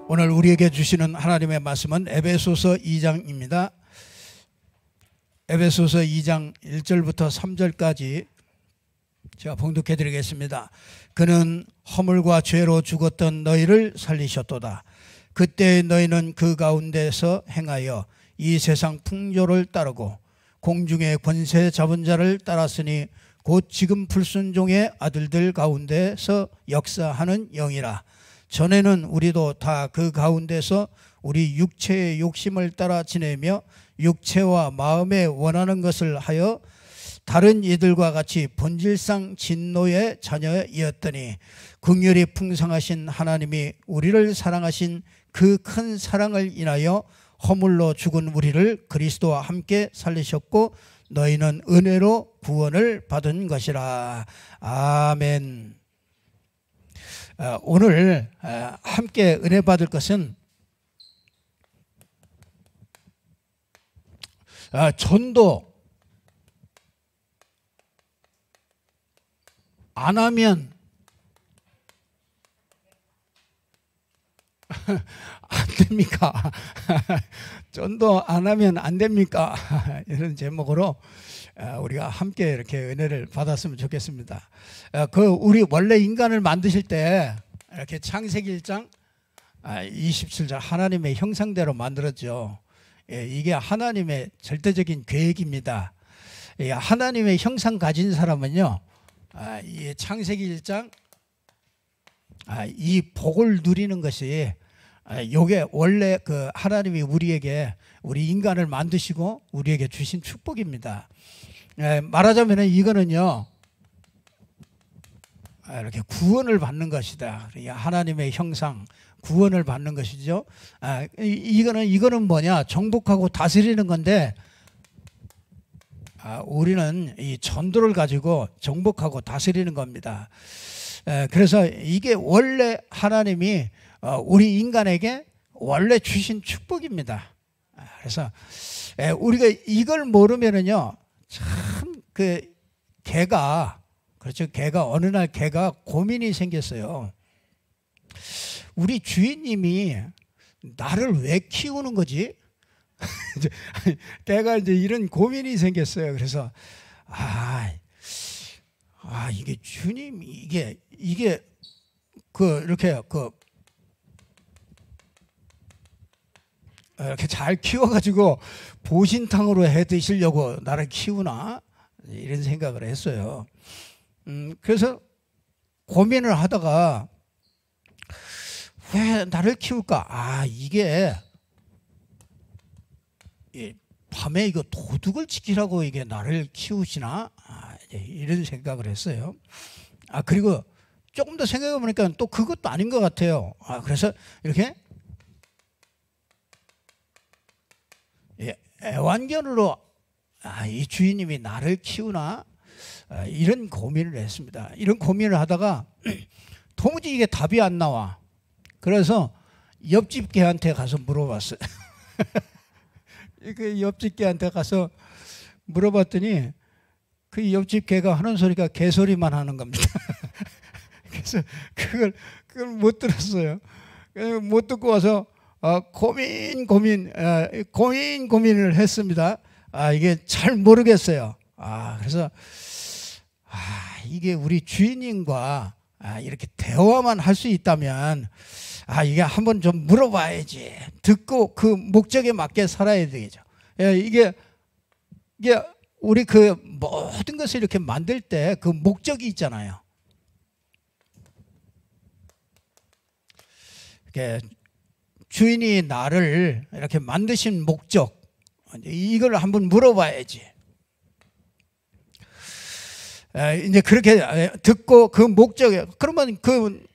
오늘 우리에게 주시는 하나님의 말씀은 에베소서 2장입니다. 에베소서 2장 1절부터 3절까지 제가 봉독해 드리겠습니다. 그는 허물과 죄로 죽었던 너희를 살리셨도다. 그때 너희는 그 가운데서 행하여 이 세상 풍조를 따르고 공중의 권세 잡은 자를 따랐으니 곧 지금 불순종의 아들들 가운데서 역사하는 영이라. 전에는 우리도 다 그 가운데서 우리 육체의 욕심을 따라 지내며 육체와 마음에 원하는 것을 하여 다른 이들과 같이 본질상 진노의 자녀이었더니 긍휼이 풍성하신 하나님이 우리를 사랑하신 그 큰 사랑을 인하여 허물로 죽은 우리를 그리스도와 함께 살리셨고 너희는 은혜로 구원을 받은 것이라. 아멘. 오늘 함께 은혜 받을 것은 전도 안 하면 안 됩니까? 전도 안 하면 안 됩니까? 이런 제목으로 우리가 함께 이렇게 은혜를 받았으면 좋겠습니다. 우리 원래 인간을 만드실 때 이렇게 창세기 1장 27절 하나님의 형상대로 만들었죠. 이게 하나님의 절대적인 계획입니다. 하나님의 형상 가진 사람은요, 이 창세기 1장 이 복을 누리는 것이 요게 원래 그 하나님이 우리 인간을 만드시고 우리에게 주신 축복입니다. 말하자면 이거는요, 이렇게 구원을 받는 것이다. 하나님의 형상, 구원을 받는 것이죠. 이거는 뭐냐? 정복하고 다스리는 건데, 우리는 이 전도를 가지고 정복하고 다스리는 겁니다. 그래서 이게 원래 하나님이 우리 인간에게 원래 주신 축복입니다. 그래서 우리가 이걸 모르면은요, 참 개가 어느 날 개가 고민이 생겼어요. 우리 주인님이 나를 왜 키우는 거지? 개가 이제 이런 고민이 생겼어요. 그래서 이게 주님 이게 이렇게 잘 키워가지고 보신탕으로 해 드시려고 나를 키우나 이런 생각을 했어요. 그래서 고민을 하다가 왜 나를 키울까? 이게 밤에 이거 도둑을 지키라고 이게 나를 키우시나? 이런 생각을 했어요. 그리고 조금 더 생각해 보니까 또 그것도 아닌 것 같아요. 그래서 이렇게 애완견으로 이 주인님이 나를 키우나? 이런 고민을 했습니다. 이런 고민을 하다가 도무지 이게 답이 안 나와. 그래서 옆집 개한테 가서 물어봤어요. 그 옆집 개한테 가서 물어봤더니 그 옆집 개가 하는 소리가 개소리만 하는 겁니다. 그래서 그걸 못 들었어요. 못 듣고 와서 고민을 했습니다. 이게 잘 모르겠어요. 그래서 이게 우리 주인님과 이렇게 대화만 할 수 있다면 이게 한번 좀 물어봐야지. 듣고 그 목적에 맞게 살아야 되겠죠. 이게 우리 그 모든 것을 이렇게 만들 때 그 목적이 있잖아요. 주인이 나를 이렇게 만드신 목적, 이걸 한번 물어봐야지. 이제 그렇게 듣고 그 목적에, 그러면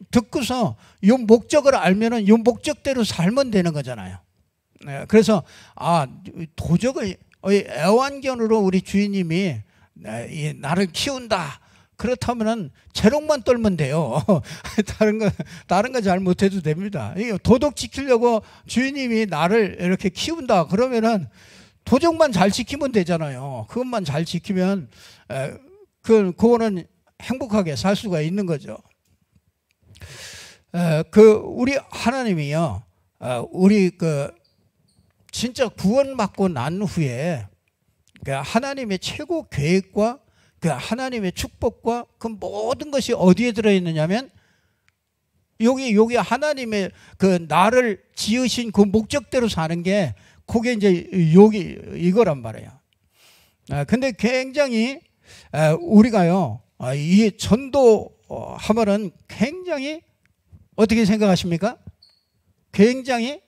듣고서 이 목적을 알면은 이 목적대로 살면 되는 거잖아요. 그래서 도적을 애완견으로 우리 주인님이 나를 키운다. 그렇다면은 재롱만 떨면 돼요. 다른 거 잘 못해도 됩니다. 도덕 지키려고 주인님이 나를 이렇게 키운다. 그러면은 도적만 잘 지키면 되잖아요. 그것만 잘 지키면 그거는 행복하게 살 수가 있는 거죠. 우리 하나님이요, 우리 진짜 구원받고 난 후에 하나님의 최고 계획과 하나님의 축복과 그 모든 것이 어디에 들어있느냐면 여기 하나님의 나를 지으신 그 목적대로 사는 게 그게 이제 여기 이거란 말이에요. 근데 굉장히 우리가요, 이 전도 하면은 굉장히 어떻게 생각하십니까? 굉장히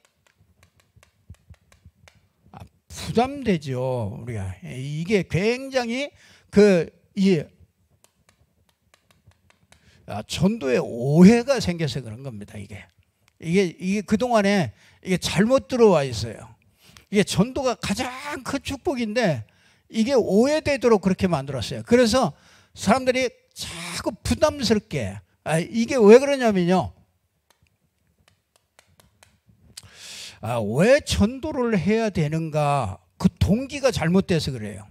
부담되죠. 우리가 이게 굉장히 전도에 오해가 생겨서 그런 겁니다. 이게 그동안에 이게 잘못 들어와 있어요. 이게 전도가 가장 큰 축복인데 이게 오해되도록 그렇게 만들었어요. 그래서 사람들이 자꾸 부담스럽게, 이게 왜 그러냐면요, 왜 전도를 해야 되는가, 그 동기가 잘못돼서 그래요.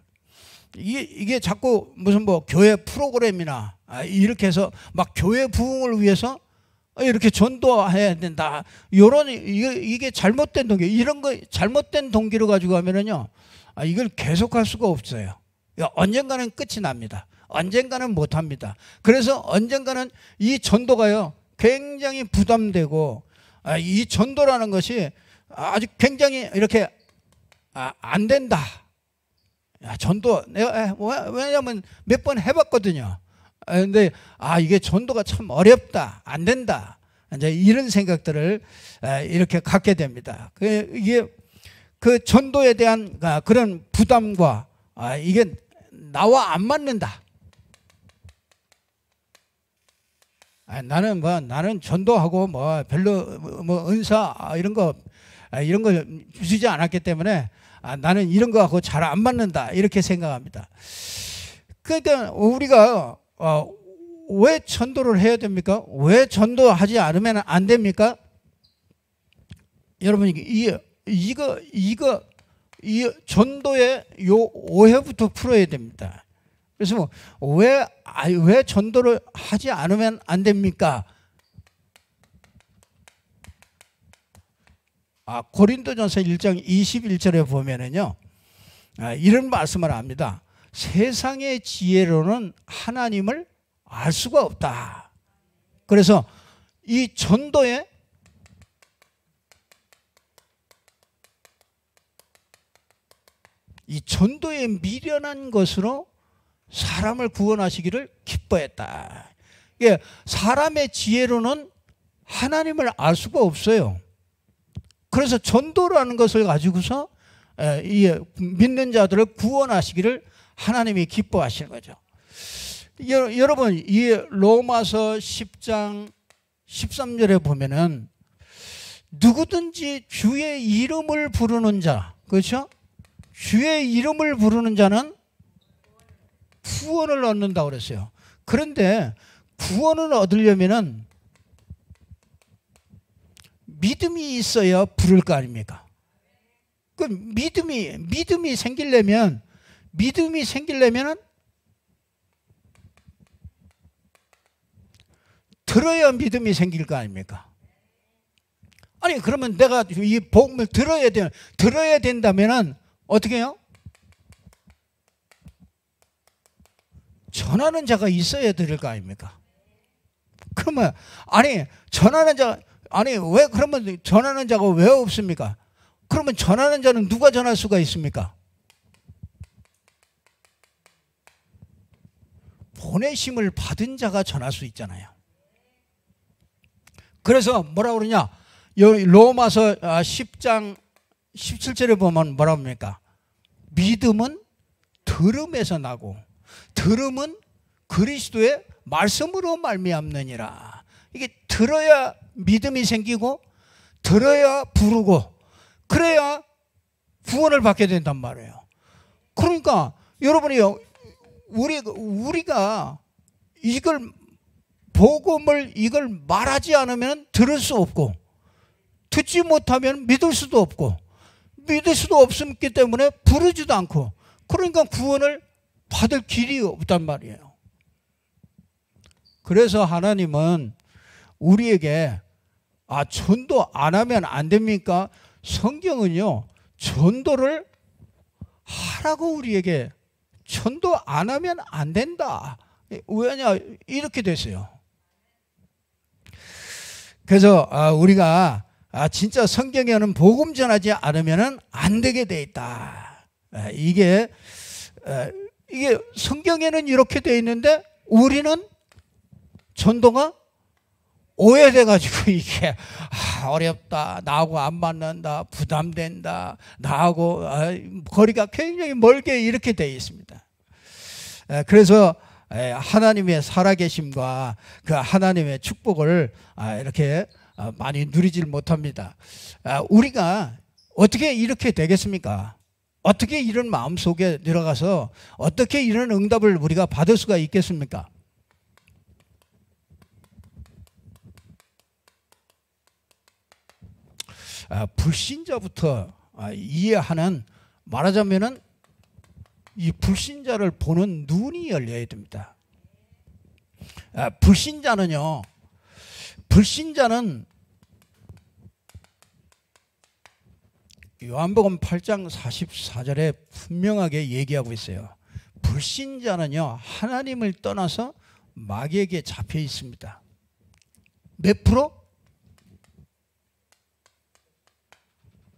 이게 자꾸 무슨 교회 프로그램이나 이렇게 해서 막 교회 부흥을 위해서 이렇게 전도해야 된다, 이게 잘못된 동기, 이런 거 잘못된 동기로 가지고 하면은요, 이걸 계속할 수가 없어요. 언젠가는 끝이 납니다. 언젠가는 못합니다. 그래서 언젠가는 이 전도가요 굉장히 부담되고, 이 전도라는 것이 아주 굉장히 이렇게 안 된다. 전도 내가 왜냐면 몇 번 해봤거든요. 근데 이게 전도가 참 어렵다, 안 된다, 이제 이런 생각들을 이렇게 갖게 됩니다. 이게 전도에 대한 그런 부담과 이게 나와 안 맞는다. 나는 전도하고 별로 은사 이런 거 주지 않았기 때문에 나는 이런 거하고 잘 안 맞는다, 이렇게 생각합니다. 그러니까 우리가 왜 전도를 해야 됩니까? 왜 전도하지 않으면 안 됩니까? 여러분, 이 전도의 요 오해부터 풀어야 됩니다. 그래서 왜 전도를 하지 않으면 안 됩니까? 고린도전서 1장 21절에 보면은요, 이런 말씀을 합니다. 세상의 지혜로는 하나님을 알 수가 없다. 그래서 이 전도에 미련한 것으로 사람을 구원하시기를 기뻐했다. 이게 사람의 지혜로는 하나님을 알 수가 없어요. 그래서 전도라는 것을 가지고서 믿는 자들을 구원하시기를 하나님이 기뻐하시는 거죠. 여러분, 이 로마서 10장 13절에 보면은 누구든지 주의 이름을 부르는 자, 그렇죠? 주의 이름을 부르는 자는 구원을 얻는다고 그랬어요. 그런데 구원을 얻으려면은 믿음이 있어야 부를 거 아닙니까? 그 믿음이 생기려면은 들어야 믿음이 생길 거 아닙니까? 아니, 그러면 내가 이 복음을 들어야 된다면은 어떻게 해요? 전하는 자가 있어야 들을 거 아닙니까? 그러면 왜 그러면 전하는 자가 왜 없습니까? 그러면 전하는 자는 누가 전할 수가 있습니까? 보내심을 받은 자가 전할 수 있잖아요. 그래서 뭐라 그러냐? 로마서 10장 17절에 보면 뭐라 합니까? 믿음은 들음에서 나고 들음은 그리스도의 말씀으로 말미암느니라. 이게 들어야 믿음이 생기고 들어야 부르고 그래야 구원을 받게 된단 말이에요. 그러니까 여러분이요, 우리가 복음을 말하지 않으면 들을 수 없고 듣지 못하면 믿을 수도 없고 믿을 수도 없기 때문에 부르지도 않고, 그러니까 구원을 받을 길이 없단 말이에요. 그래서 하나님은 우리에게 전도 안 하면 안 됩니까? 성경은요, 전도를 하라고 우리에게, 전도 안 하면 안 된다. 왜냐? 이렇게 됐어요. 그래서 우리가 진짜 성경에는 복음 전하지 않으면 안 되게 돼 있다. 이게 성경에는 이렇게 돼 있는데 우리는 전도가 오해돼 가지고 이게 어렵다, 나하고 안 맞는다, 부담된다, 나하고 거리가 굉장히 멀게 이렇게 돼 있습니다. 그래서 하나님의 살아계심과 그 하나님의 축복을 이렇게 많이 누리질 못합니다. 우리가 어떻게 이렇게 되겠습니까? 어떻게 이런 마음속에 들어가서 어떻게 이런 응답을 우리가 받을 수가 있겠습니까? 불신자부터 이해하는, 말하자면은 이 불신자를 보는 눈이 열려야 됩니다. 불신자는 요한복음 8장 44절에 분명하게 얘기하고 있어요. 불신자는요, 하나님을 떠나서 마귀에게 잡혀 있습니다. 몇 프로?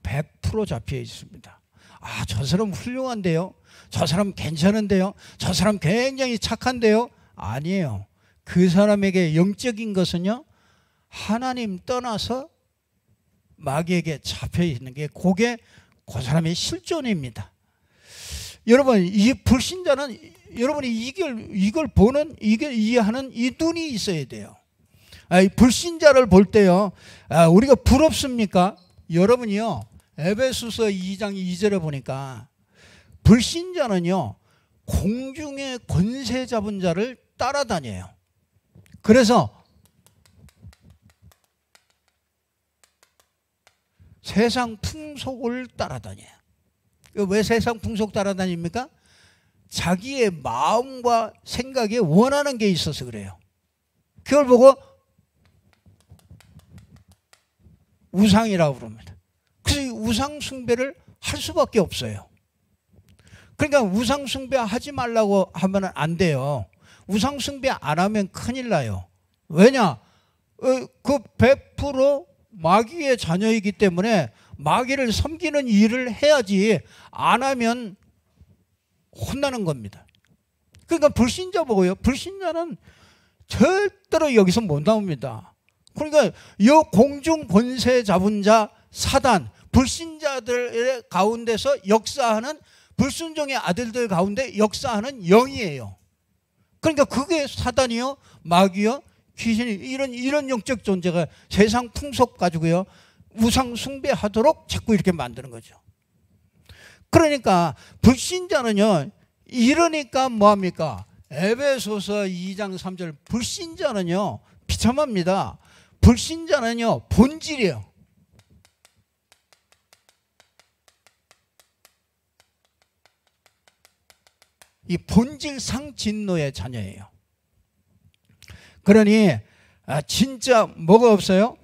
100% 잡혀 있습니다. 저 사람 훌륭한데요? 저 사람 괜찮은데요? 저 사람 굉장히 착한데요? 아니에요. 그 사람에게 영적인 것은요, 하나님 떠나서 마귀에게 잡혀 있는 게 그게 그 사람의 실존입니다. 여러분, 이 불신자는 여러분이 이걸 보는, 이걸 이해하는 이 눈이 있어야 돼요. 불신자를 볼 때요, 우리가 부럽습니까? 여러분이요, 에베소서 2장 2절에 보니까 불신자는요, 공중의 권세 잡은 자를 따라다녀요. 그래서 세상 풍속을 따라다녀요. 왜 세상 풍속 따라다닙니까? 자기의 마음과 생각에 원하는 게 있어서 그래요. 그걸 보고 우상이라고 부릅니다. 그래서 우상 숭배를 할 수밖에 없어요. 그러니까 우상 숭배 하지 말라고 하면 안 돼요. 우상 숭배 안 하면 큰일 나요. 왜냐? 그 100% 마귀의 자녀이기 때문에 마귀를 섬기는 일을 해야지, 안 하면 혼나는 겁니다. 그러니까 불신자 보고요, 불신자는 절대로 여기서 못 나옵니다. 그러니까 이 공중 권세 잡은 자 사단, 불신자들의 가운데서 역사하는, 불순종의 아들들 가운데 역사하는 영이에요. 그러니까 그게 사단이요, 마귀요, 귀신이, 이런 영적 존재가 세상 풍속 가지고요, 우상 숭배하도록 자꾸 이렇게 만드는 거죠. 그러니까 불신자는요, 이러니까 뭐합니까? 에베소서 2장 3절, 불신자는요 비참합니다. 불신자는요 본질이에요. 이 본질상 진노의 자녀예요. 그러니 진짜 뭐가 없어요?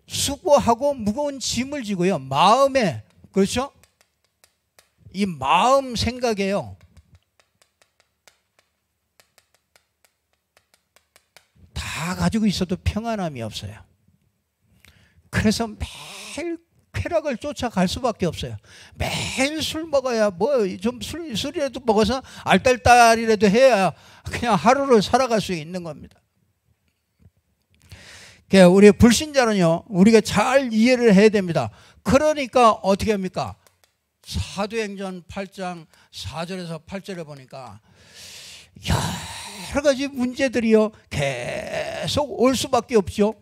수고하고 무거운 짐을 지고요, 마음에, 그렇죠? 이 마음 생각에요, 다 가지고 있어도 평안함이 없어요. 그래서 매일 쾌락을 쫓아갈 수밖에 없어요. 매일 술 먹어야, 뭐 좀 술이라도 먹어서 알딸딸이라도 해야 그냥 하루를 살아갈 수 있는 겁니다. 우리 불신자는요, 우리가 잘 이해를 해야 됩니다. 그러니까 어떻게 합니까? 사도행전 8장 4절에서 8절에 보니까 여러 가지 문제들이요 계속 올 수밖에 없죠.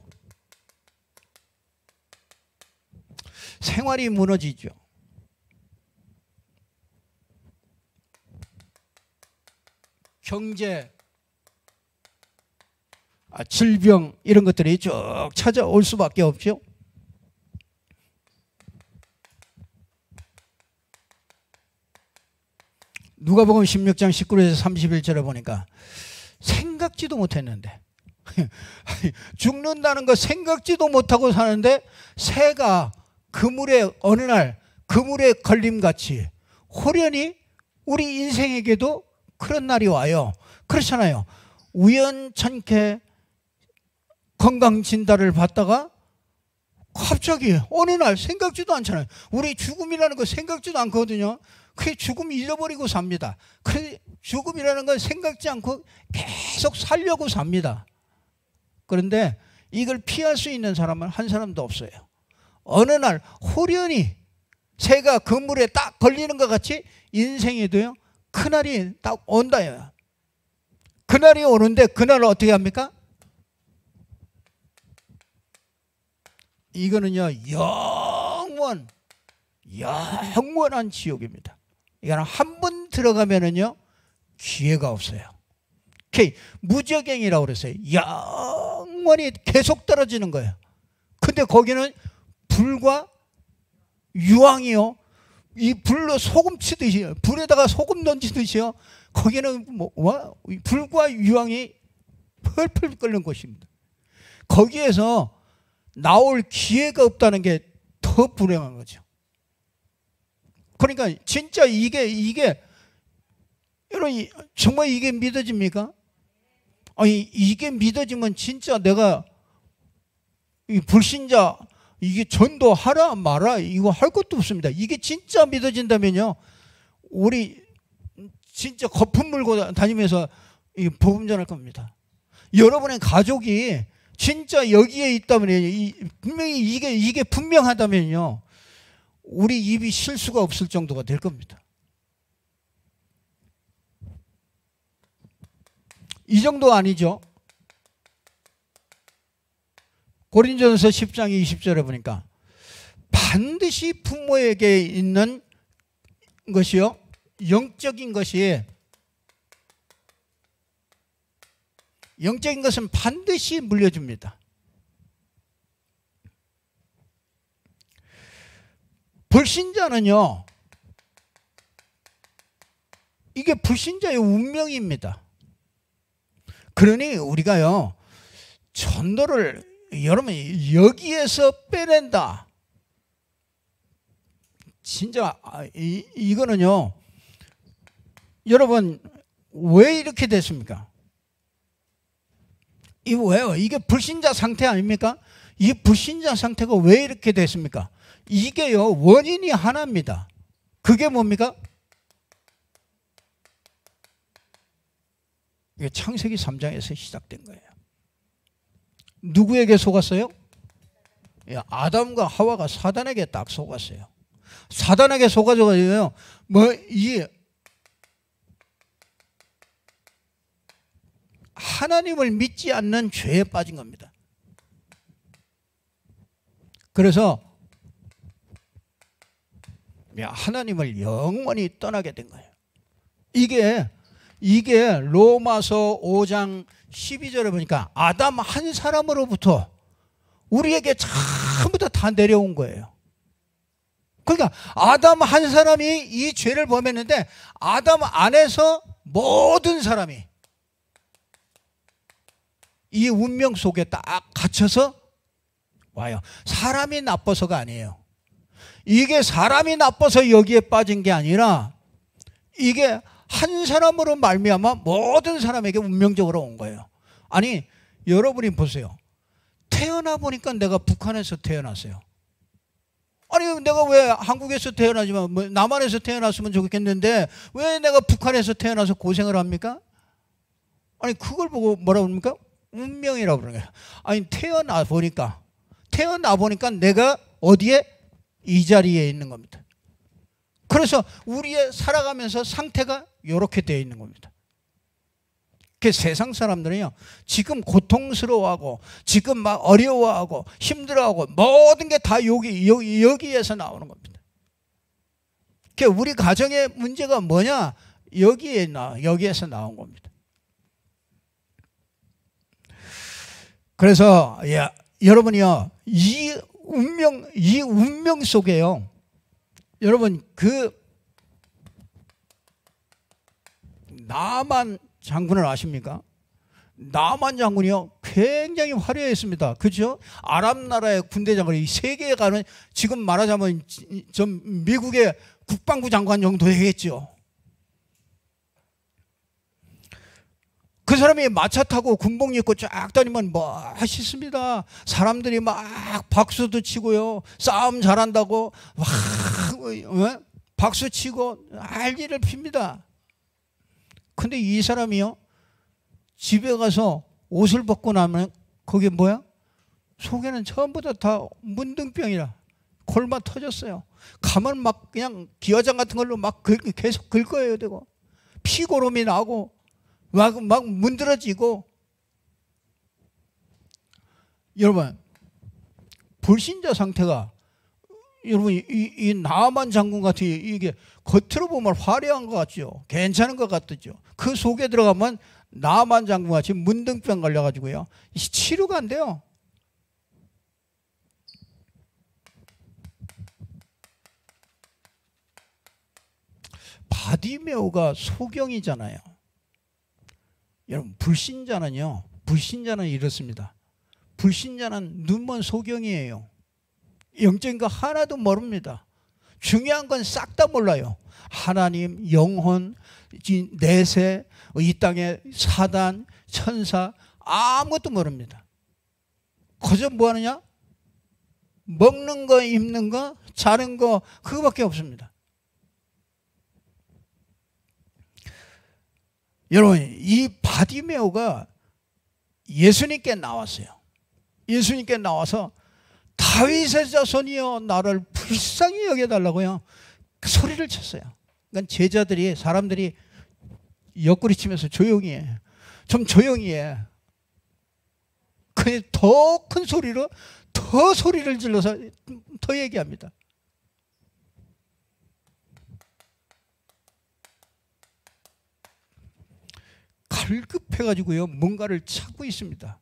생활이 무너지죠. 경제, 질병, 이런 것들이 쭉 찾아올 수밖에 없죠. 누가복음 16장 19절에서 31절에 보니까 생각지도 못했는데 죽는다는 거 생각지도 못하고 사는데 새가 그물에 어느 날 그물에 걸림같이 호련히 우리 인생에게도 그런 날이 와요. 그렇잖아요. 우연찮게 건강진단을 받다가 갑자기 어느 날 생각지도 않잖아요. 우리 죽음이라는 거 생각지도 않거든요. 그 죽음 잊어버리고 삽니다. 그 죽음이라는 건 생각지 않고 계속 살려고 삽니다. 그런데 이걸 피할 수 있는 사람은 한 사람도 없어요. 어느 날 호련히 새가 그물에 딱 걸리는 것 같이 인생에도요 그날이 딱 온다요. 그날이 오는데 그날을 어떻게 합니까? 이거는요 영원한 지옥입니다. 이거는 한 번 들어가면은요 기회가 없어요. 무적행이라고 그랬어요. 영원히 계속 떨어지는 거예요. 근데 거기는 불과 유황이요. 이 불로 소금 치듯이 불에다가 소금 던지듯이요. 거기는 불과 유황이 펄펄 끓는 곳입니다. 거기에서 나올 기회가 없다는 게 더 불행한 거죠. 그러니까 진짜 이게 여러분 정말 이게 믿어집니까? 아니 이게 믿어지면 진짜 내가 이 불신자 이게 전도하라 마라 이거 할 것도 없습니다. 이게 진짜 믿어진다면요 우리 진짜 거품 물고 다니면서 복음 전할 겁니다. 여러분의 가족이 진짜 여기에 있다면요 분명히 이게 분명하다면요 우리 입이 쉴 수가 없을 정도가 될 겁니다. 이 정도 아니죠? 고린도전서 10장 20절에 보니까 반드시 부모에게 있는 것이요 영적인 것은 반드시 물려줍니다. 불신자는요 이게 불신자의 운명입니다. 그러니 우리가요 전도를 여러분 여기에서 빼낸다. 진짜 이거는요 여러분 왜 이렇게 됐습니까? 이거 왜요? 이게 불신자 상태 아닙니까? 이 불신자 상태가 왜 이렇게 됐습니까? 이게요 원인이 하나입니다. 그게 뭡니까? 이게 창세기 3장에서 시작된 거예요. 누구에게 속았어요? 아담과 하와가 사단에게 딱 속았어요. 사단에게 속아져가지고요 이 하나님을 믿지 않는 죄에 빠진 겁니다. 그래서 하나님을 영원히 떠나게 된 거예요. 이게 로마서 5장 12절에 보니까 아담 한 사람으로부터 우리에게 전부 다 내려온 거예요. 그러니까 아담 한 사람이 이 죄를 범했는데 아담 안에서 모든 사람이 이 운명 속에 딱 갇혀서 와요. 사람이 나빠서가 아니에요. 이게 사람이 나빠서 여기에 빠진 게 아니라 이게 한 사람으로 말미암아 모든 사람에게 운명적으로 온 거예요. 아니 여러분이 보세요. 태어나 보니까 내가 북한에서 태어났어요. 아니 내가 왜 한국에서 태어나지만 남한에서 태어났으면 좋겠는데 왜 내가 북한에서 태어나서 고생을 합니까? 아니 그걸 보고 뭐라고 합니까? 운명이라고 그러는 거예요. 아니 태어나 보니까 내가 어디에? 이 자리에 있는 겁니다. 그래서 우리의 살아가면서 상태가 이렇게 되어 있는 겁니다. 그 세상 사람들은요 지금 고통스러워하고 지금 막 어려워하고 힘들어하고 모든 게 다 여기에서 나오는 겁니다. 그 우리 가정의 문제가 뭐냐? 여기에서 나온 겁니다. 그래서 여러분이요 이 운명 속에요 여러분 나만 장군을 아십니까? 나만 장군이요 굉장히 화려했습니다. 그죠? 아랍 나라의 군대 장관이 세계에 가는, 지금 말하자면 좀 미국의 국방부 장관 정도 되겠죠. 그 사람이 마차 타고 군복 입고 쫙 다니면 멋있습니다. 사람들이 막 박수도 치고요, 싸움 잘한다고 막 박수 치고 난리를 핍니다. 근데 이 사람이요 집에 가서 옷을 벗고 나면 거기에 뭐야? 속에는 전부 다 문둥병이라 골마 터졌어요. 가면 막 그냥 기화장 같은 걸로 막 계속 긁어야 되고, 피고름이 나고 막 문드러지고. 여러분, 불신자 상태가, 여러분 이 나만 장군 같은 이게 겉으로 보면 화려한 것 같죠, 괜찮은 것 같죠. 그 속에 들어가면 나만 장군 같이 문둥병 걸려가지고요 치료가 안 돼요. 바디메오가 소경이잖아요. 여러분, 불신자는 이렇습니다. 불신자는 눈먼 소경이에요. 영적인 거 하나도 모릅니다. 중요한 건 싹 다 몰라요. 하나님, 영혼, 내세, 이 땅의 사단, 천사, 아무것도 모릅니다. 그저 뭐 하느냐? 먹는 거, 입는 거, 자는 거, 그거밖에 없습니다. 여러분, 이 바디메오가 예수님께 나왔어요. 예수님께 나와서 다윗의 자손이여 나를 불쌍히 여겨달라고요 그 소리를 쳤어요. 그러니까 제자들이, 사람들이 옆구리 치면서 조용히 해, 좀 조용히 해. 그냥 더 큰 소리로 더 소리를 질러서 더 얘기합니다. 갈급해가지고요 뭔가를 찾고 있습니다.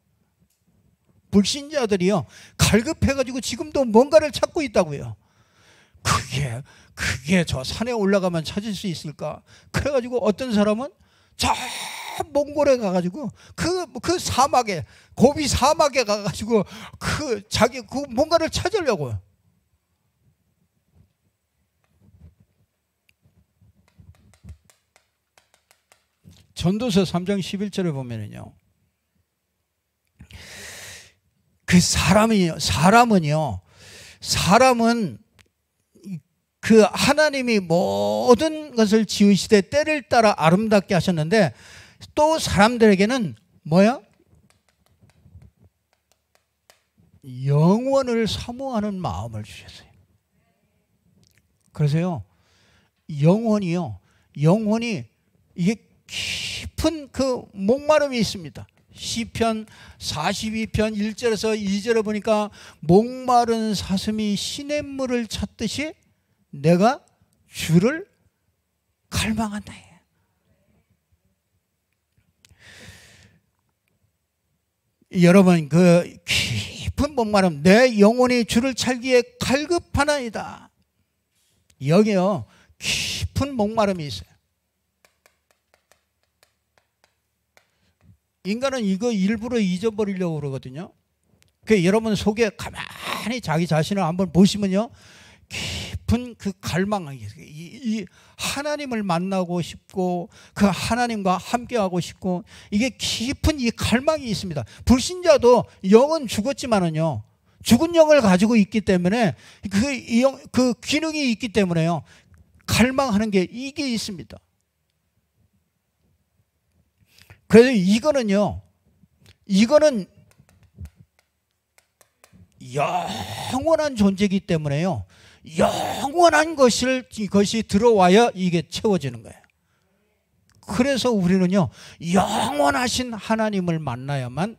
불신자들이요 갈급해가지고 지금도 뭔가를 찾고 있다고요. 그게 저 산에 올라가면 찾을 수 있을까? 그래가지고 어떤 사람은 저 몽골에 가가지고 그 사막에, 고비 사막에 가가지고 자기 뭔가를 찾으려고요. 전도서 3장 11절에 보면은요, 그 사람은 그 하나님이 모든 것을 지으시되 때를 따라 아름답게 하셨는데, 또 사람들에게는 뭐야? 영원을 사모하는 마음을 주셨어요. 그래서요 영혼이 이게 깊은 그 목마름이 있습니다. 시편 42편 1절에서 2절에 보니까 목마른 사슴이 시냇물을 찾듯이 내가 주를 갈망한다. 여러분, 그 깊은 목마름, 내 영혼이 주를 찾기에 갈급하나이다. 여기요 깊은 목마름이 있어요. 인간은 이거 일부러 잊어버리려고 그러거든요. 그 여러분 속에 가만히 자기 자신을 한번 보시면요, 깊은 그 갈망이 있어요. 이 하나님을 만나고 싶고 그 하나님과 함께하고 싶고, 이게 깊은 이 갈망이 있습니다. 불신자도 영은 죽었지만은요, 죽은 영을 가지고 있기 때문에 그 기능이 있기 때문에요, 갈망하는 게 이게 있습니다. 그래서 이거는 영원한 존재이기 때문에요, 영원한 것이 들어와야 이게 채워지는 거예요. 그래서 우리는요 영원하신 하나님을 만나야만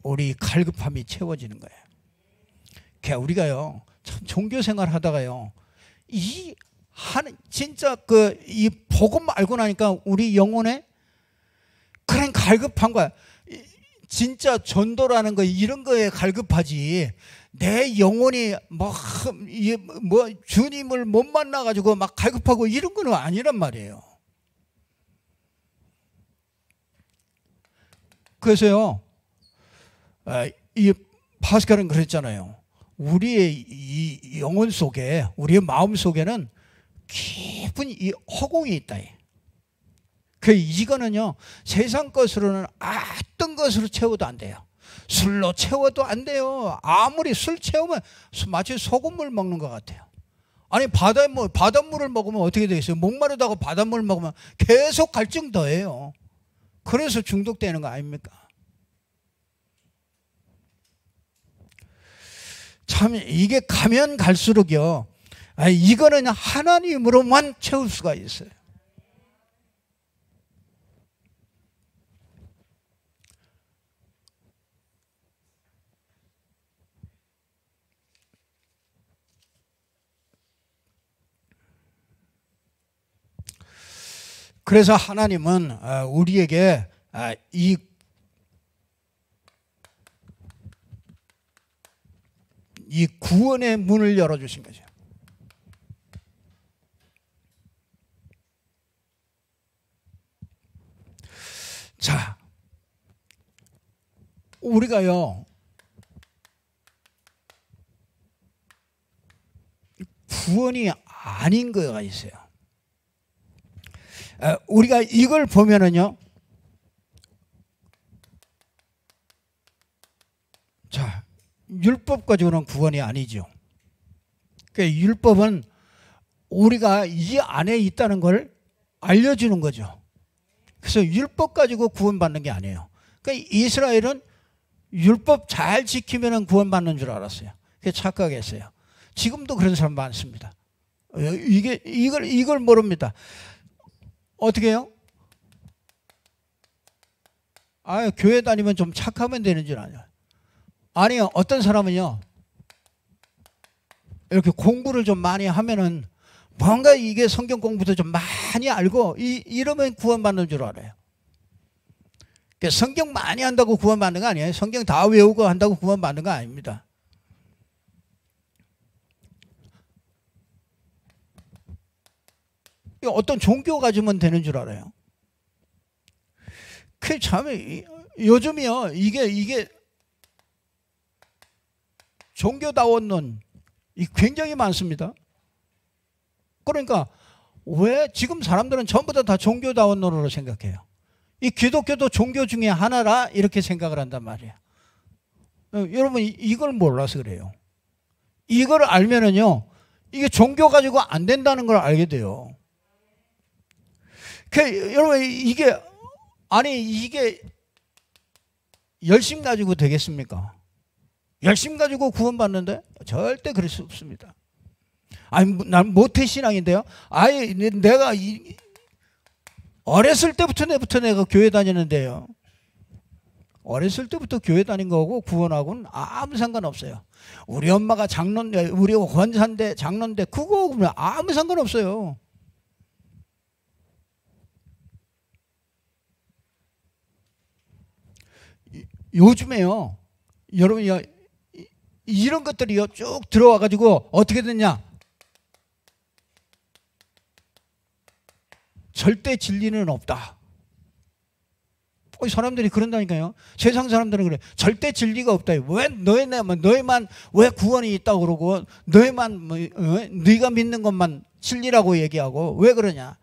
우리 갈급함이 채워지는 거예요. 그러니까 우리가요 참 종교생활 하다가요 진짜 이 복음 알고 나니까 우리 영혼에 그런 갈급한 거야. 진짜 전도라는 거 이런 거에 갈급하지, 내 영혼이 주님을 못 만나가지고 막 갈급하고 이런 거는 아니란 말이에요. 그래서요, 이 파스칼은 그랬잖아요. 우리의 이 영혼 속에, 우리의 마음 속에는 깊은 이 허공이 있다. 이거는요, 세상 것으로는 어떤 것으로 채워도 안 돼요. 술로 채워도 안 돼요. 아무리 술 채우면 마치 소금물 먹는 것 같아요. 아니, 바닷물을 먹으면 어떻게 되겠어요? 목마르다고 바닷물 먹으면 계속 갈증 더해요. 그래서 중독되는 거 아닙니까? 참, 이게 가면 갈수록요, 이거는 하나님으로만 채울 수가 있어요. 그래서 하나님은 우리에게 이 구원의 문을 열어주신 거죠. 자, 우리가요, 구원이 아닌 거가 있어요. 우리가 이걸 보면은요, 자, 율법 가지고는 구원이 아니죠. 그러니까 율법은 우리가 이 안에 있다는 걸 알려주는 거죠. 그래서 율법 가지고 구원받는 게 아니에요. 그러니까 이스라엘은 율법 잘 지키면 구원받는 줄 알았어요. 그게 착각했어요. 지금도 그런 사람 많습니다. 이걸 모릅니다. 어떻게 해요? 교회 다니면 좀 착하면 되는 줄 아냐. 아니요, 어떤 사람은요, 이렇게 공부를 좀 많이 하면은 뭔가 이게 성경 공부도 좀 많이 알고 이러면 구원받는 줄 알아요. 그러니까 성경 많이 한다고 구원받는 거 아니에요. 성경 다 외우고 한다고 구원받는 거 아닙니다. 어떤 종교 가지면 되는 줄 알아요. 그 참, 요즘이요, 이게 종교다원론 굉장히 많습니다. 그러니까 왜 지금 사람들은 전부 다 종교다원론으로 생각해요. 이 기독교도 종교 중에 하나라 이렇게 생각을 한단 말이에요. 여러분, 이걸 몰라서 그래요. 이걸 알면은요, 이게 종교 가지고 안 된다는 걸 알게 돼요. 여러분, 이게 열심 가지고 되겠습니까? 열심 가지고 구원받는데? 절대 그럴 수 없습니다. 난 모태신앙인데요. 내가 어렸을 때부터 내가 교회 다니는데요. 어렸을 때부터 교회 다닌 거고 구원하고는 아무 상관없어요. 우리 엄마가 장로인데, 우리 권사인데, 장로인데, 그거 보면 아무 상관없어요. 요즘에요, 여러분이 이런 것들이요 쭉 들어와가지고 어떻게 됐냐? 절대 진리는 없다. 사람들이 그런다니까요. 세상 사람들은 그래. 절대 진리가 없다. 왜 너희만 왜 구원이 있다고 그러고 너희만 네가 믿는 것만 진리라고 얘기하고 왜 그러냐?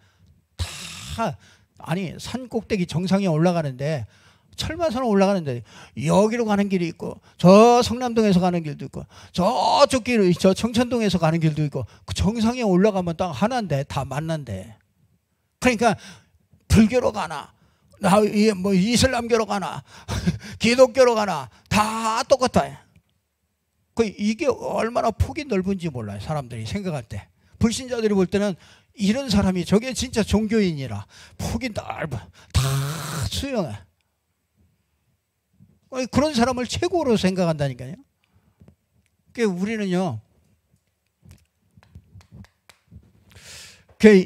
산 꼭대기 정상에 올라가는데, 철마산 올라가는데 여기로 가는 길이 있고 저 성남동에서 가는 길도 있고 저쪽 길, 저 청천동에서 가는 길도 있고 그 정상에 올라가면 딱 하나인데 다 만난대. 그러니까 불교로 가나 이슬람교로 가나 기독교로 가나 다 똑같아. 이게 얼마나 폭이 넓은지 몰라요. 사람들이 생각할 때. 불신자들이 볼 때는 이런 사람이 저게 진짜 종교인이라 폭이 넓어. 다 수용해. 그런 사람을 최고로 생각한다니까요. 그러니까 우리는요,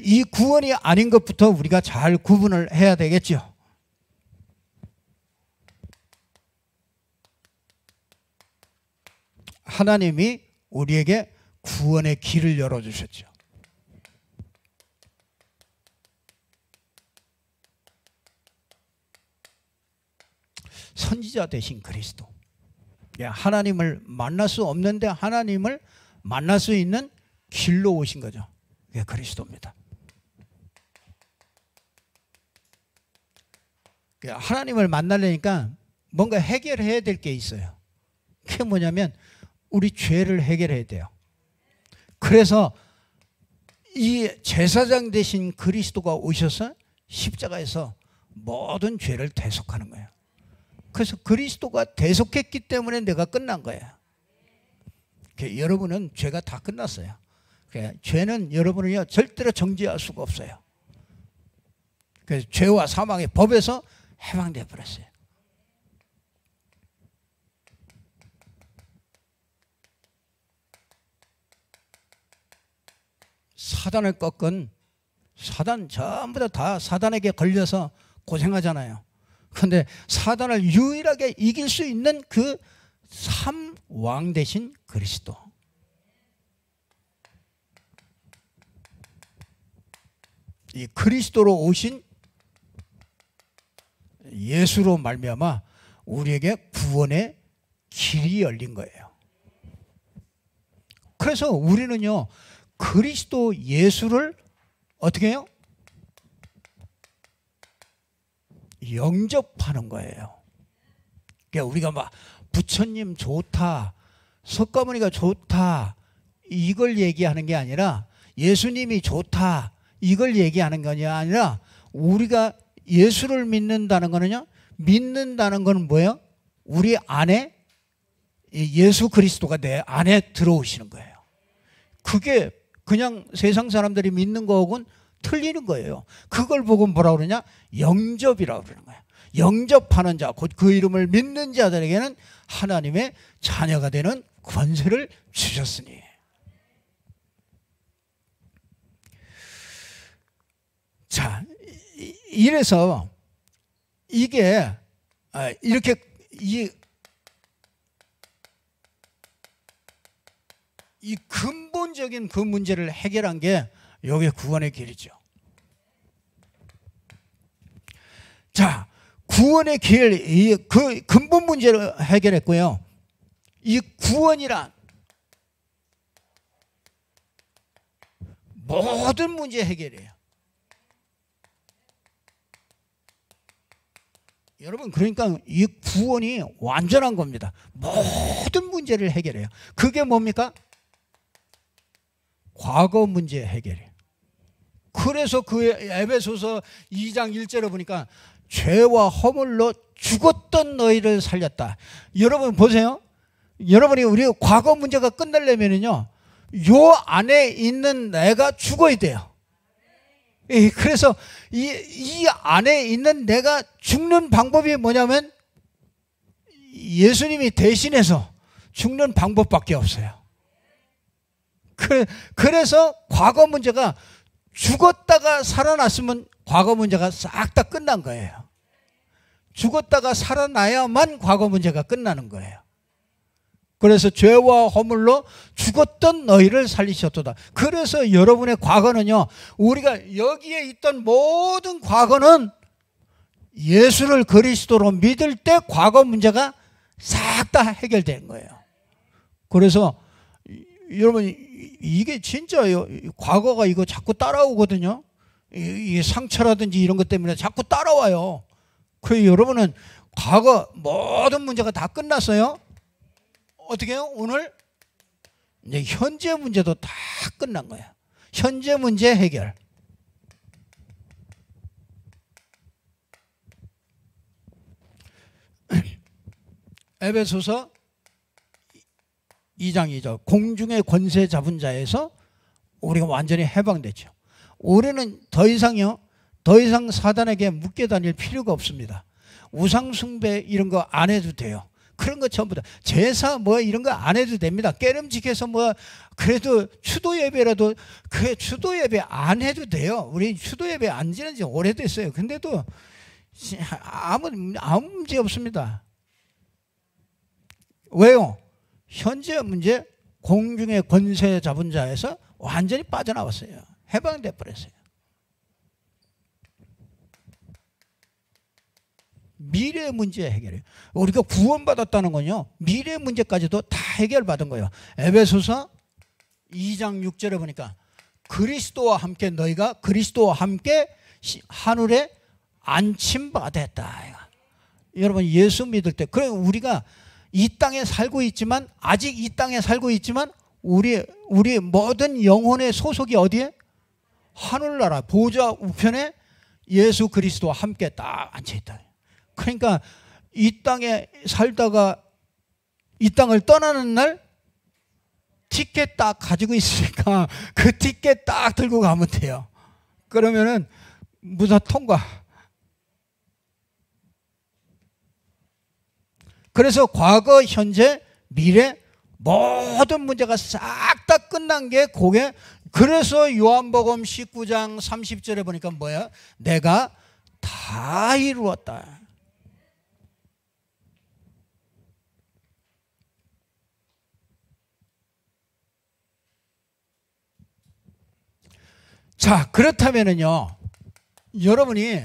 이 구원이 아닌 것부터 우리가 잘 구분을 해야 되겠죠. 하나님이 우리에게 구원의 길을 열어주셨죠. 선지자 되신 그리스도. 하나님을 만날 수 없는데 하나님을 만날 수 있는 길로 오신 거죠. 그게 그리스도입니다. 하나님을 만나려니까 뭔가 해결해야 될 게 있어요. 그게 뭐냐면 우리 죄를 해결해야 돼요. 그래서 이 제사장 되신 그리스도가 오셔서 십자가에서 모든 죄를 대속하는 거예요. 그래서 그리스도가 대속했기 때문에 내가 끝난 거예요. 여러분은 죄가 다 끝났어요. 죄는 여러분은요 절대로 정죄할 수가 없어요. 그래서 죄와 사망의 법에서 해방되어 버렸어요. 사단을 꺾은 사단 전부 다 사단에게 걸려서 고생하잖아요. 그런데 사단을 유일하게 이길 수 있는 그 삼왕 대신 그리스도. 이 그리스도로 오신 예수로 말미암아 우리에게 구원의 길이 열린 거예요. 그래서 우리는요 그리스도 예수를 어떻게 해요? 영접하는 거예요. 그러니까 우리가 막 부처님 좋다, 석가모니가 좋다 이걸 얘기하는 게 아니라 예수님이 좋다 이걸 얘기하는 게 아니라 우리가 예수를 믿는다는 거는요, 믿는다는 거는 뭐예요? 우리 안에 예수 그리스도가 내 안에 들어오시는 거예요. 그게 그냥 세상 사람들이 믿는 거하고는 틀리는 거예요. 그걸 보고 뭐라고 그러냐? 영접이라고 그러는 거예요. 영접하는 자, 곧 그 이름을 믿는 자들에게는 하나님의 자녀가 되는 권세를 주셨으니. 자, 이래서 이게 이렇게 이 근본적인 그 문제를 해결한 게 여기 구원의 길이죠. 자, 구원의 길, 그 근본 문제를 해결했고요. 이 구원이란 모든 문제 해결이에요. 여러분, 그러니까 이 구원이 완전한 겁니다. 모든 문제를 해결해요. 그게 뭡니까? 과거 문제 해결이에요. 그래서 그 에베소서 2장 1절에 보니까 죄와 허물로 죽었던 너희를 살렸다. 여러분 보세요. 여러분이 우리 과거 문제가 끝나려면요, 요 안에 있는 내가 죽어야 돼요. 그래서 이 안에 있는 내가 죽는 방법이 뭐냐면 예수님이 대신해서 죽는 방법밖에 없어요. 그래서 과거 문제가 죽었다가 살아났으면 과거 문제가 싹 다 끝난 거예요. 죽었다가 살아나야만 과거 문제가 끝나는 거예요. 그래서 죄와 허물로 죽었던 너희를 살리셨도다. 그래서 여러분의 과거는요, 우리가 여기에 있던 모든 과거는 예수를 그리스도로 믿을 때 과거 문제가 싹 다 해결된 거예요. 그래서 여러분, 이게 진짜예요. 과거가 이거 자꾸 따라오거든요. 이 상처라든지 이런 것 때문에 자꾸 따라와요. 그래서 여러분은 과거 모든 문제가 다 끝났어요. 어떻게 해요? 오늘 이제 현재 문제도 다 끝난 거예요. 현재 문제 해결. 에베소서 2장 2절 공중의 권세 잡은 자에서 우리가 완전히 해방됐죠. 우리는 더 이상 사단에게 묶여 다닐 필요가 없습니다. 우상 숭배 이런 거 안 해도 돼요. 그런 거 전부 다 제사 뭐 이런 거 안 해도 됩니다. 깨름직해서 뭐 그래도 추도 예배라도 그래 추도 예배 안 해도 돼요. 우리 추도 예배 안 지난 지 오래됐어요. 근데도 아무 문제 없습니다. 왜요? 현재 문제 공중의 권세 잡은 자에서 완전히 빠져나왔어요. 해방돼 버렸어요. 미래 문제 해결해요. 우리가 구원받았다는 건요, 미래 문제까지도 다 해결받은 거예요. 에베소서 2장 6절에 보니까 그리스도와 함께 너희가 그리스도와 함께 하늘에 안침받았다. 여러분 예수 믿을 때, 그래 우리가 이 땅에 살고 있지만, 아직 이 땅에 살고 있지만 우리 모든 영혼의 소속이 어디에? 하늘나라 보좌 우편에 예수 그리스도와 함께 딱 앉혀있다. 그러니까 이 땅에 살다가 이 땅을 떠나는 날 티켓 딱 가지고 있으니까 그 티켓 딱 들고 가면 돼요. 그러면은 무사 통과. 그래서 과거, 현재, 미래 모든 문제가 싹 다 끝난 게 그게, 그래서 요한복음 19장 30절에 보니까 뭐야? 내가 다 이루었다. 자, 그렇다면은요, 여러분이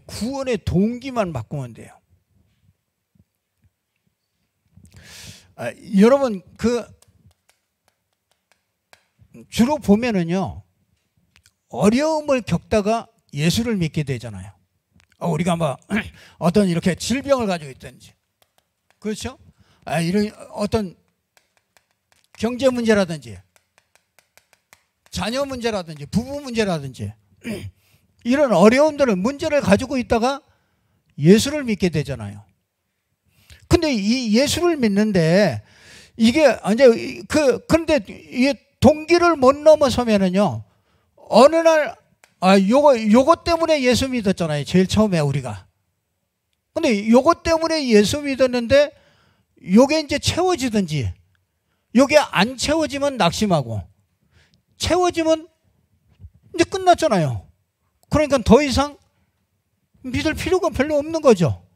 구원의 동기만 바꾸면 돼요. 여러분 주로 보면은요, 어려움을 겪다가 예수를 믿게 되잖아요. 우리가 뭐 어떤 이렇게 질병을 가지고 있든지, 그렇죠? 이런 어떤 경제 문제라든지 자녀 문제라든지 부부 문제라든지 이런 어려움들을, 문제를 가지고 있다가 예수를 믿게 되잖아요. 근데 이 예수를 믿는데 이게 이제 그런데 이 동기를 못 넘어서면은요, 어느 날 요거 때문에 예수 믿었잖아요. 제일 처음에 우리가. 근데 요거 때문에 예수 믿었는데 요게 이제 채워지든지, 요게 안 채워지면 낙심하고, 채워지면 이제 끝났잖아요. 그러니까 더 이상 믿을 필요가 별로 없는 거죠.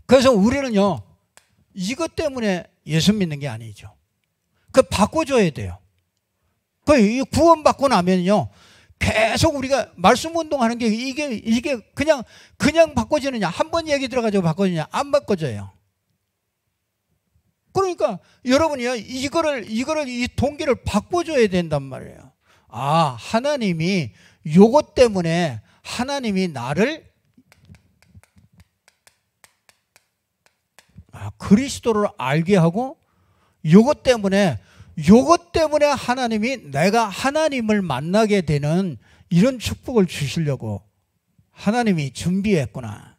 그래서 우리는요, 이것 때문에 예수 믿는 게 아니죠. 바꿔줘야 돼요. 구원받고 나면요, 계속 우리가 말씀 운동하는 게 이게 그냥 바꿔지느냐, 한 번 얘기 들어가지고 바꿔지느냐, 안 바꿔져요. 그러니까 여러분이요, 이거를 이 동기를 바꿔줘야 된단 말이에요. 하나님이 요것 때문에 하나님이 나를 그리스도를 알게 하고, 요것 때문에 하나님이 내가 하나님을 만나게 되는 이런 축복을 주시려고 하나님이 준비했구나.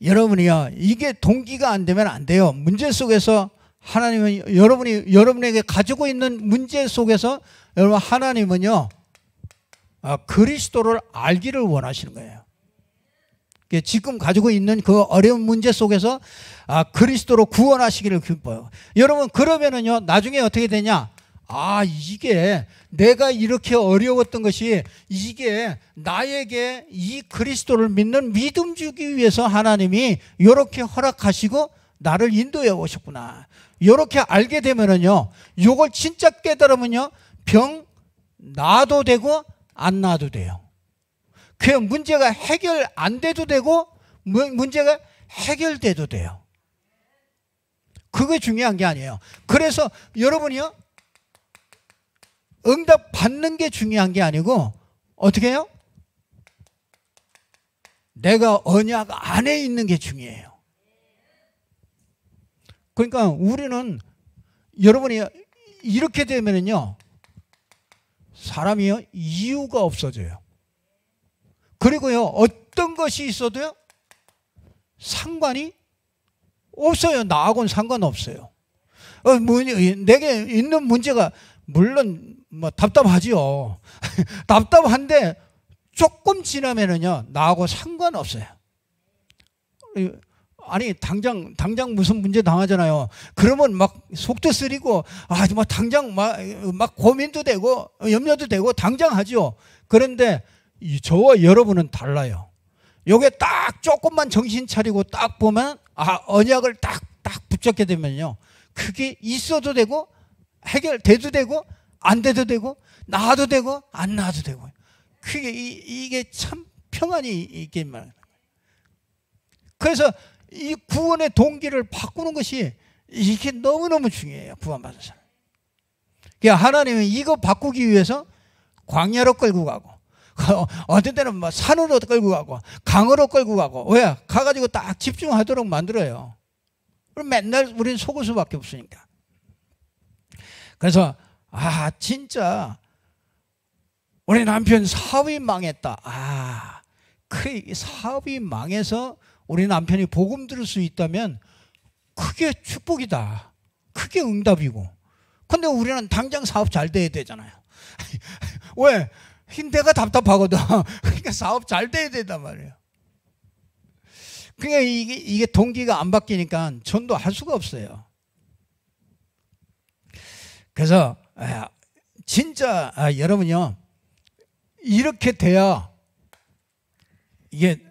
여러분이요, 이게 동기가 안 되면 안 돼요. 문제 속에서 하나님은 여러분에게 가지고 있는 문제 속에서 여러분 하나님은요, 그리스도를 알기를 원하시는 거예요. 지금 가지고 있는 그 어려운 문제 속에서 그리스도로 구원하시기를 기뻐요. 여러분 그러면은요, 나중에 어떻게 되냐? 이게 내가 이렇게 어려웠던 것이 이게 나에게 이 그리스도를 믿는 믿음 주기 위해서 하나님이 이렇게 허락하시고 나를 인도해 오셨구나. 이렇게 알게 되면은요, 요걸 진짜 깨달으면요, 병 나도 되고 안 나도 돼요. 그 문제가 해결 안 돼도 되고 문제가 해결돼도 돼요. 그게 중요한 게 아니에요. 그래서 여러분이요, 응답 받는 게 중요한 게 아니고 어떻게 해요? 내가 언약 안에 있는 게 중요해요. 그러니까 우리는, 여러분이 이렇게 되면은요, 사람이요, 이유가 없어져요. 그리고요, 어떤 것이 있어도요, 상관이 없어요. 나하고는 상관없어요. 내게 있는 문제가 물론 뭐 답답하지요. 답답한데 조금 지나면은요, 나하고 상관없어요. 아니 당장 무슨 문제 당하잖아요. 그러면 막 속도 쓰리고 뭐 당장 막 고민도 되고 염려도 되고 당장 하죠. 그런데 저와 여러분은 달라요. 요게 딱 조금만 정신 차리고 딱 보면 언약을 딱 붙잡게 되면요, 그게 있어도 되고 해결돼도 되고 안 돼도 되고 나도 되고 안 나도 되고. 그게 이게 참 평안이 있게 말하는 거예요. 그래서 이 구원의 동기를 바꾸는 것이 이게 너무너무 중요해요. 구원받은 사람. 그러니까 하나님은 이거 바꾸기 위해서 광야로 끌고 가고 어떤 때는 뭐 산으로 끌고 가고 강으로 끌고 가고 왜? 가가지고 딱 집중하도록 만들어요. 그럼 맨날 우리는 속을 수밖에 없으니까. 그래서 진짜 우리 남편 사업이 망했다. 그 사업이 망해서 우리 남편이 복음 들을 수 있다면 그게 축복이다. 그게 응답이고. 근데 우리는 당장 사업 잘 돼야 되잖아요. 왜? 내가 답답하거든. 그러니까 사업 잘 돼야 된단 말이에요. 그러니까 이게 동기가 안 바뀌니까 전도할 수가 없어요. 그래서 진짜 여러분요, 이렇게 돼야 이게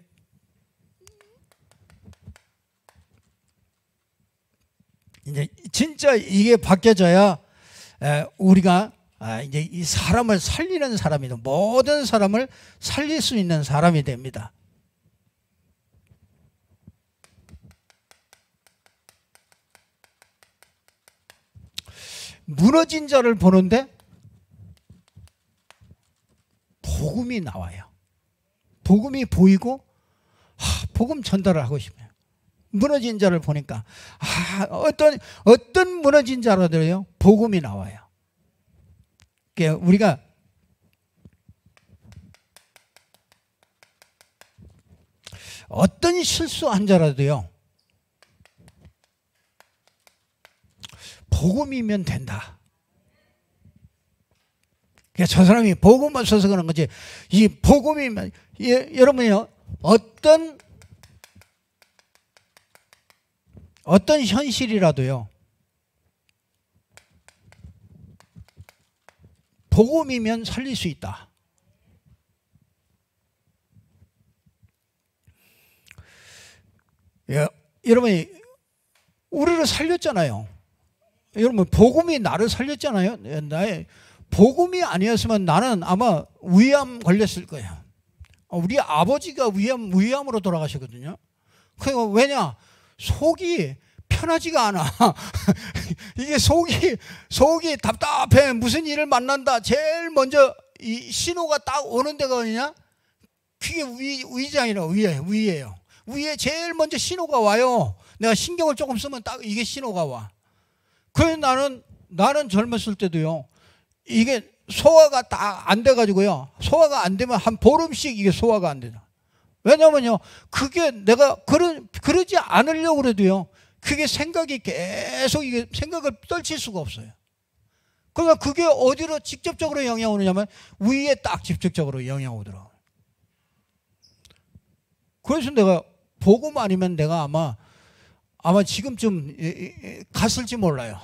이제 진짜 이게 바뀌어져야 우리가 이제 이 사람을 살리는 사람이다. 모든 사람을 살릴 수 있는 사람이 됩니다. 무너진 자를 보는데 복음이 나와요. 복음이 보이고 복음 전달을 하고 싶어요. 무너진 자를 보니까 어떤 무너진 자라도요 복음이 나와요. 그러니까 우리가 어떤 실수한 자라도요 복음이면 된다. 그러니까 저 사람이 복음만 써서 그런 거지. 이 복음이면 여러분요 어떤 현실이라도요 복음이면 살릴 수 있다. 여러분이 우리를 살렸잖아요. 여러분 복음이 나를 살렸잖아요. 나의 복음이 아니었으면 나는 아마 위암 걸렸을 거예요. 우리 아버지가 위암으로 돌아가셨거든요. 그러니까 왜냐? 속이 편하지가 않아. 이게 속이 답답해. 무슨 일을 만난다. 제일 먼저 이 신호가 딱 오는 데가 어디냐? 그게 위장이라고 위에요. 위에 제일 먼저 신호가 와요. 내가 신경을 조금 쓰면 딱 이게 신호가 와. 그래서 나는 젊었을 때도요. 이게 소화가 딱 안 돼가지고요. 소화가 안 되면 한 보름씩 이게 소화가 안 되죠. 왜냐면요. 그게 내가 그러지 않으려고 그래도요. 그게 생각이 계속 이게 생각을 떨칠 수가 없어요. 그러니까 그게 어디로 직접적으로 영향 오느냐면 위에 딱 직접적으로 영향 오더라고요. 그래서 내가 복음 아니면 내가 아마 지금쯤 갔을지 몰라요.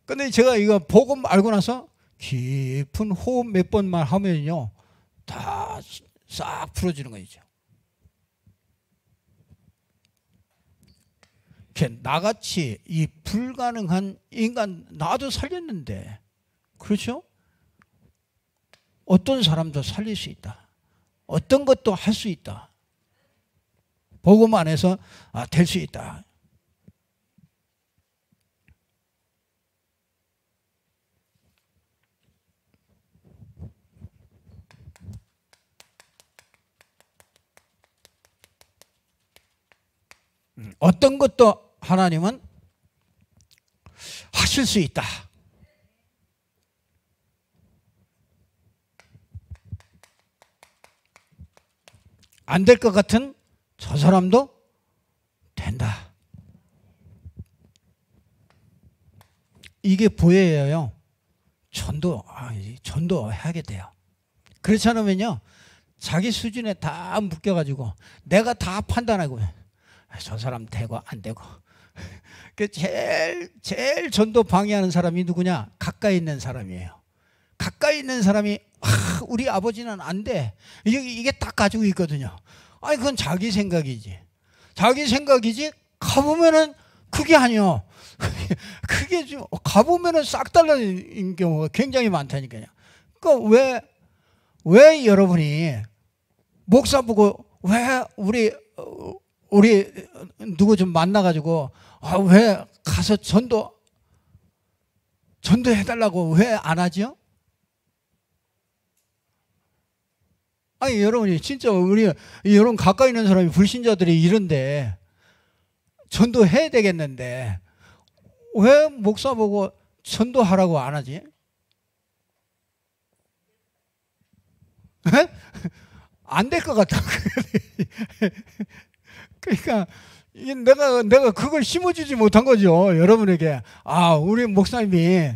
근데 제가 이거 복음 알고 나서 깊은 호흡 몇 번만 하면요 다 싹 풀어지는 거죠. 나같이 이 불가능한 인간 나도 살렸는데 그렇죠? 어떤 사람도 살릴 수 있다. 어떤 것도 할 수 있다. 복음 안에서 될 수 있다. 어떤 것도 하나님은 하실 수 있다. 안 될 것 같은 저 사람도 된다. 이게 보여야요. 전도하게 돼요. 그렇지 않으면요. 자기 수준에 다 묶여가지고 내가 다 판단하고 저 사람 되고 안 되고. 그 제일 전도 방해하는 사람이 누구냐? 가까이 있는 사람이에요. 가까이 있는 사람이 우리 아버지는 안 돼. 이게 딱 가지고 있거든요. 아니 그건 자기 생각이지. 자기 생각이지 가보면은 그게 아니요. 그게 지금 가보면은 싹 달라진 경우가 굉장히 많다니까요. 그러니까 왜 여러분이 목사 보고 왜 우리 누구 좀 만나가지고 왜 가서 전도해달라고 왜 안 하죠? 아니 여러분이 진짜 우리 여러분 가까이 있는 사람이 불신자들이 이런데 전도해야 되겠는데 왜 목사 보고 전도하라고 안 하지? 안 될 것 같다. 그러니까 내가 그걸 심어주지 못한 거죠. 여러분에게 우리 목사님이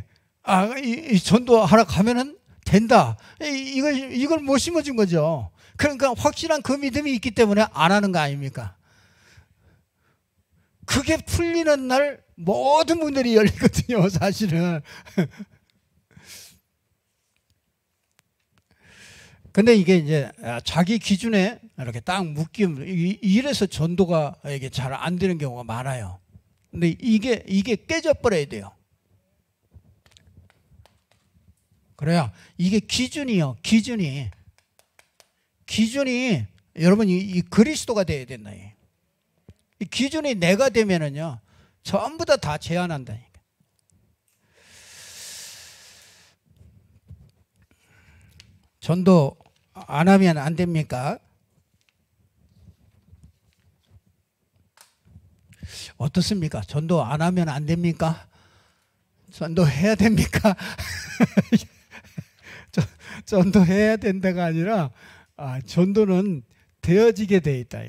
이 전도하러 가면은 된다. 이걸 못 심어준 거죠. 그러니까 확실한 그 믿음이 있기 때문에 안 하는 거 아닙니까? 그게 풀리는 날 모든 문들이 열리거든요, 사실은. 근데 이게 이제 자기 기준에 이렇게 딱 묶이면 이래서 전도가 이게 잘 안 되는 경우가 많아요. 근데 이게 깨져버려야 돼요. 그래야 이게 기준이요. 기준이 여러분 이 그리스도가 돼야 된다. 이 기준이 내가 되면은요 전부 다 제한한다니까. 전도 안 하면 안 됩니까? 어떻습니까? 전도 안 하면 안 됩니까? 전도해야 됩니까? 전도해야 된다가 아니라 전도는 되어지게 돼 있다.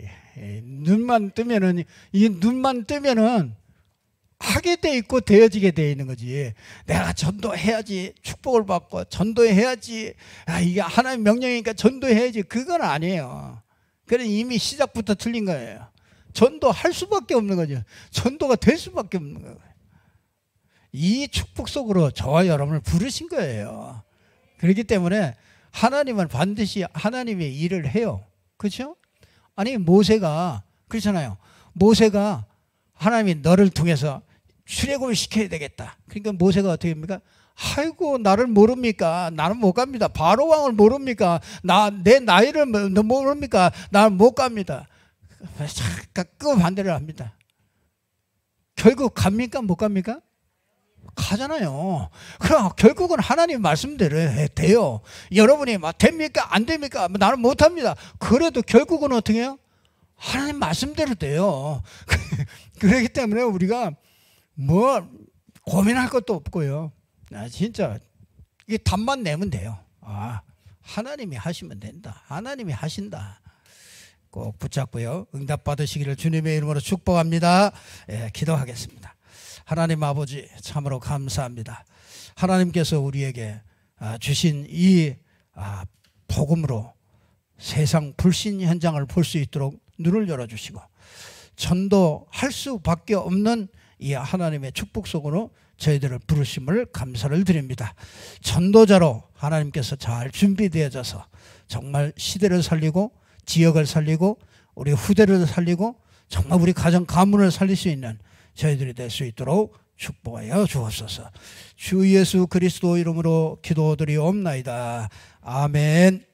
눈만 뜨면은 하게 돼 있고 되어지게 돼 있는 거지. 내가 전도해야지 축복을 받고 전도해야지 이게 하나님의 명령이니까 전도해야지 그건 아니에요. 그건 이미 시작부터 틀린 거예요. 전도할 수밖에 없는 거죠. 전도가 될 수밖에 없는 거예요. 이 축복 속으로 저와 여러분을 부르신 거예요. 그렇기 때문에 하나님은 반드시 하나님의 일을 해요. 그렇죠? 아니 모세가 그렇잖아요. 모세가 하나님이 너를 통해서 출애굽을 시켜야 되겠다. 그러니까 모세가 어떻게 합니까? 아이고 나를 모릅니까? 나는 못 갑니다. 바로 왕을 모릅니까? 내 나이를 모릅니까? 나는 못 갑니다. 그 반대를 합니다. 결국 갑니까? 못 갑니까? 가잖아요. 그럼 결국은 하나님 말씀대로 돼요. 여러분이 됩니까? 안 됩니까? 나는 못합니다. 그래도 결국은 어떻게 해요? 하나님 말씀대로 돼요. 그렇기 때문에 우리가 뭐 고민할 것도 없고요. 진짜 이게 답만 내면 돼요. 하나님이 하시면 된다. 하나님이 하신다. 꼭 붙잡고요. 응답 받으시기를 주님의 이름으로 축복합니다. 기도하겠습니다. 하나님 아버지 참으로 감사합니다. 하나님께서 우리에게 주신 이 복음으로 세상 불신 현장을 볼 수 있도록 눈을 열어주시고 전도할 수밖에 없는 이 하나님의 축복 속으로 저희들을 부르심을 감사를 드립니다. 전도자로 하나님께서 잘 준비되어져서 정말 시대를 살리고 지역을 살리고 우리 후대를 살리고 정말 우리 가정 가문을 살릴 수 있는 저희들이 될 수 있도록 축복하여 주옵소서. 주 예수 그리스도 이름으로 기도드리옵나이다. 아멘.